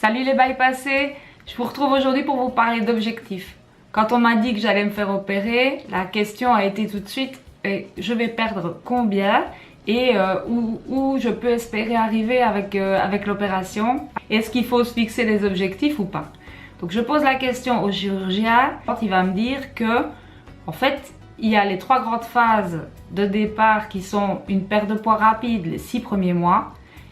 Salut les bypassés, je vous retrouve aujourd'hui pour vous parler d'objectifs. Quand on m'a dit que j'allais me faire opérer, la question a été tout de suite je vais perdre combien et où je peux espérer arriver avec l'opération. Est-ce qu'il faut se fixer des objectifs ou pas? Donc je pose la question au chirurgien, il va me dire que en fait il y a les 3 grandes phases de départ qui sont une perte de poids rapide les 6 premiers mois,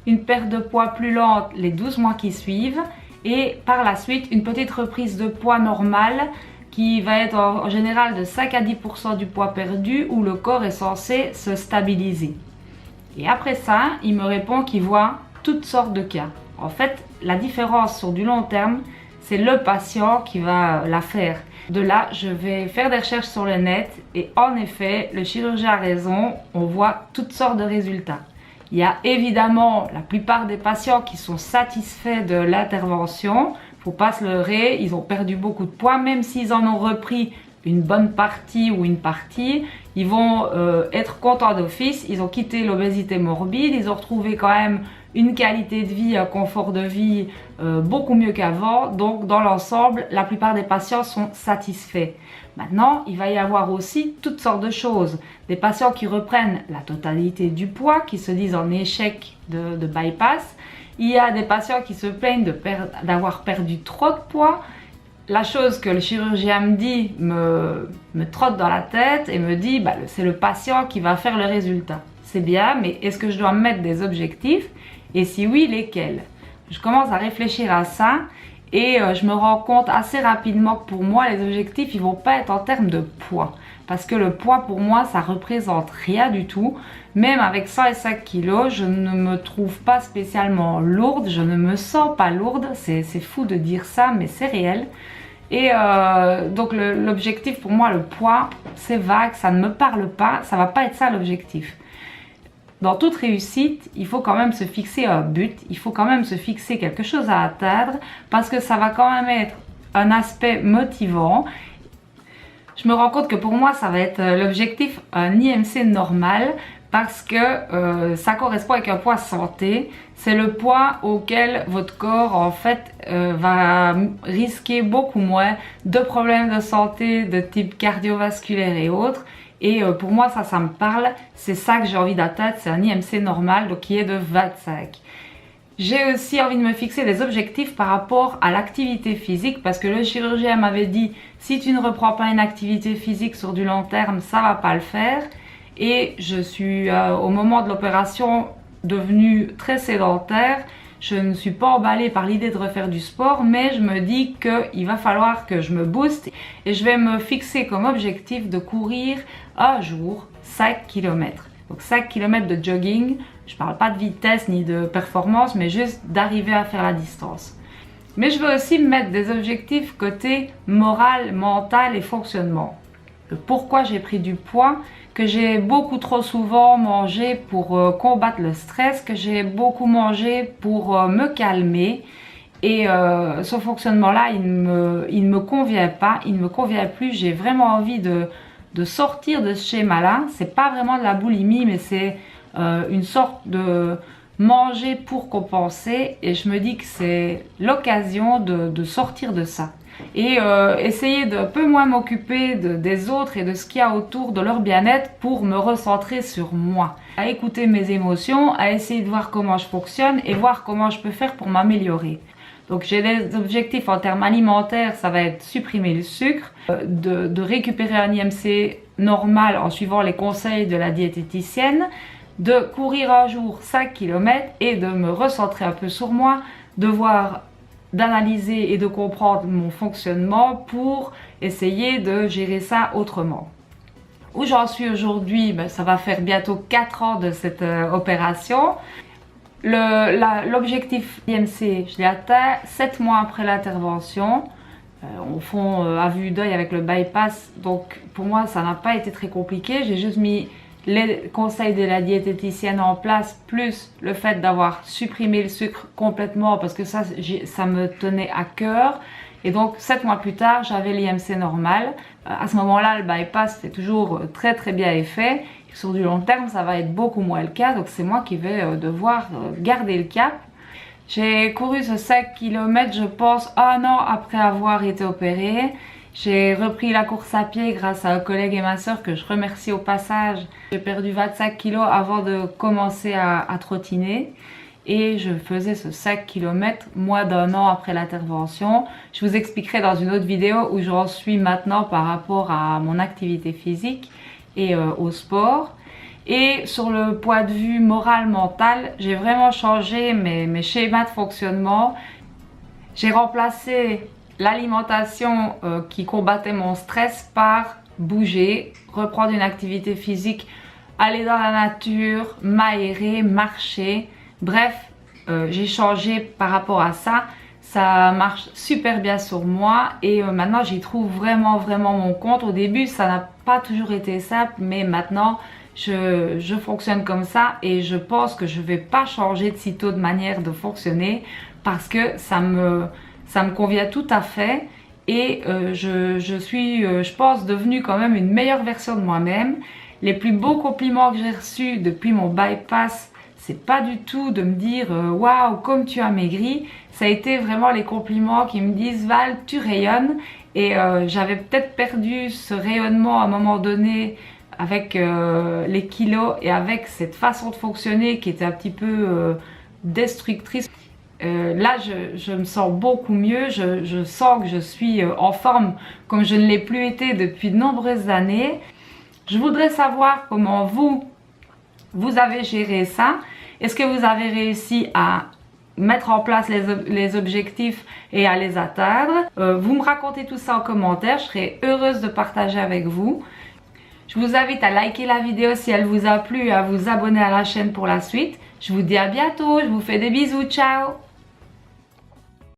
une perte de poids plus lente les 12 mois qui suivent et par la suite une petite reprise de poids normale qui va être en général de 5 à 10% du poids perdu où le corps est censé se stabiliser. Et après ça, il me répond qu'il voit toutes sortes de cas. En fait, la différence sur du long terme, c'est le patient qui va la faire. De là, je vais faire des recherches sur le net et en effet, le chirurgien a raison, on voit toutes sortes de résultats. Il y a évidemment la plupart des patients qui sont satisfaits de l'intervention. Faut pas se leurrer, ils ont perdu beaucoup de poids, même s'ils en ont repris une bonne partie ou une partie, ils vont être contents d'office. Ils ont quitté l'obésité morbide, ils ont retrouvé quand même une qualité de vie, un confort de vie beaucoup mieux qu'avant. Donc dans l'ensemble, la plupart des patients sont satisfaits. Maintenant, il va y avoir aussi toutes sortes de choses. Des patients qui reprennent la totalité du poids, qui se disent en échec de bypass. Il y a des patients qui se plaignent d'avoir perdu trop de poids. La chose que le chirurgien me dit me trotte dans la tête et me dit c'est le patient qui va faire le résultat. C'est bien, mais est-ce que je dois me mettre des objectifs? Et si oui, lesquels? Je commence à réfléchir à ça et je me rends compte assez rapidement que pour moi, les objectifs, ils vont pas être en termes de poids. Parce que le poids, pour moi, ça représente rien du tout. Même avec 105 kg, je ne me trouve pas spécialement lourde. Je ne me sens pas lourde. C'est fou de dire ça, mais c'est réel. Et donc l'objectif pour moi, le poids, c'est vague, ça ne me parle pas. Ça va pas être ça l'objectif. Dans toute réussite, il faut quand même se fixer un but. Il faut quand même se fixer quelque chose à atteindre parce que ça va quand même être un aspect motivant. Je me rends compte que pour moi, ça va être l'objectif, un IMC normal, parce que ça correspond avec un poids santé. C'est le poids auquel votre corps, en fait, va risquer beaucoup moins de problèmes de santé de type cardiovasculaire et autres. Et pour moi, ça me parle. C'est ça que j'ai envie d'atteindre. C'est un IMC normal, donc qui est de 25. J'ai aussi envie de me fixer des objectifs par rapport à l'activité physique parce que le chirurgien m'avait dit si tu ne reprends pas une activité physique sur du long terme, ça va pas le faire. Et je suis au moment de l'opération devenue très sédentaire. Je ne suis pas emballée par l'idée de refaire du sport, mais je me dis qu'il va falloir que je me booste et je vais me fixer comme objectif de courir un jour 5 km. Donc 5 km de jogging, je ne parle pas de vitesse ni de performance, mais juste d'arriver à faire la distance. Mais je veux aussi me mettre des objectifs côté moral, mental et fonctionnement. Pourquoi j'ai pris du poids, que j'ai beaucoup trop souvent mangé pour combattre le stress, que j'ai beaucoup mangé pour me calmer. Et ce fonctionnement-là, il ne me convient pas, il ne me convient plus. J'ai vraiment envie de sortir de ce schéma-là. C'est pas vraiment de la boulimie, mais c'est une sorte de manger pour compenser. Et je me dis que c'est l'occasion de sortir de ça. Et essayer de un peu moins m'occuper des autres et de ce qu'il y a autour de leur bien-être pour me recentrer sur moi. À écouter mes émotions, à essayer de voir comment je fonctionne et voir comment je peux faire pour m'améliorer. Donc j'ai des objectifs en termes alimentaires, ça va être supprimer le sucre, de récupérer un IMC normal en suivant les conseils de la diététicienne, de courir un jour 5 km et de me recentrer un peu sur moi, d'analyser et de comprendre mon fonctionnement pour essayer de gérer ça autrement. Où j'en suis aujourd'hui, ça va faire bientôt 4 ans de cette opération. L'objectif IMC, je l'ai atteint 7 mois après l'intervention. Au fond, à vue d'œil avec le bypass, donc pour moi ça n'a pas été très compliqué. J'ai juste mis les conseils de la diététicienne en place, plus le fait d'avoir supprimé le sucre complètement parce que ça me tenait à cœur. Et donc 7 mois plus tard, j'avais l'IMC normal. À ce moment-là, le bypass fait toujours très très bien effet. Sur du long terme, ça va être beaucoup moins le cas. Donc c'est moi qui vais devoir garder le cap. J'ai couru ce 5 km, je pense, un an après avoir été opérée. J'ai repris la course à pied grâce à un collègue et ma soeur que je remercie au passage. J'ai perdu 25 kilos avant de commencer à trottiner. Et je faisais ce 5 km moins d'un an après l'intervention. Je vous expliquerai dans une autre vidéo où j'en suis maintenant par rapport à mon activité physique et au sport. Et sur le point de vue moral-mental, j'ai vraiment changé mes schémas de fonctionnement. J'ai remplacé l'alimentation qui combattait mon stress par bouger, reprendre une activité physique, aller dans la nature, m'aérer, marcher. Bref, j'ai changé par rapport à ça. Ça marche super bien sur moi et maintenant j'y trouve vraiment mon compte. Au début ça n'a pas toujours été simple, mais maintenant je fonctionne comme ça et je pense que je vais pas changer de sitôt de manière de fonctionner parce que ça me convient tout à fait et je suis, je pense, devenue quand même une meilleure version de moi-même. Les plus beaux compliments que j'ai reçus depuis mon bypass, c'est pas du tout de me dire waouh, comme tu as maigri. Ça a été vraiment les compliments qui me disent Val, tu rayonnes. Et j'avais peut-être perdu ce rayonnement à un moment donné avec les kilos et avec cette façon de fonctionner qui était un petit peu destructrice. Là je me sens beaucoup mieux, je sens que je suis en forme comme je ne l'ai plus été depuis de nombreuses années. Je voudrais savoir comment vous avez géré ça. Est-ce que vous avez réussi à mettre en place les objectifs et à les atteindre? Vous me racontez tout ça en commentaire, je serai heureuse de partager avec vous. Je vous invite à liker la vidéo si elle vous a plu et à vous abonner à la chaîne pour la suite. Je vous dis à bientôt, je vous fais des bisous, ciao!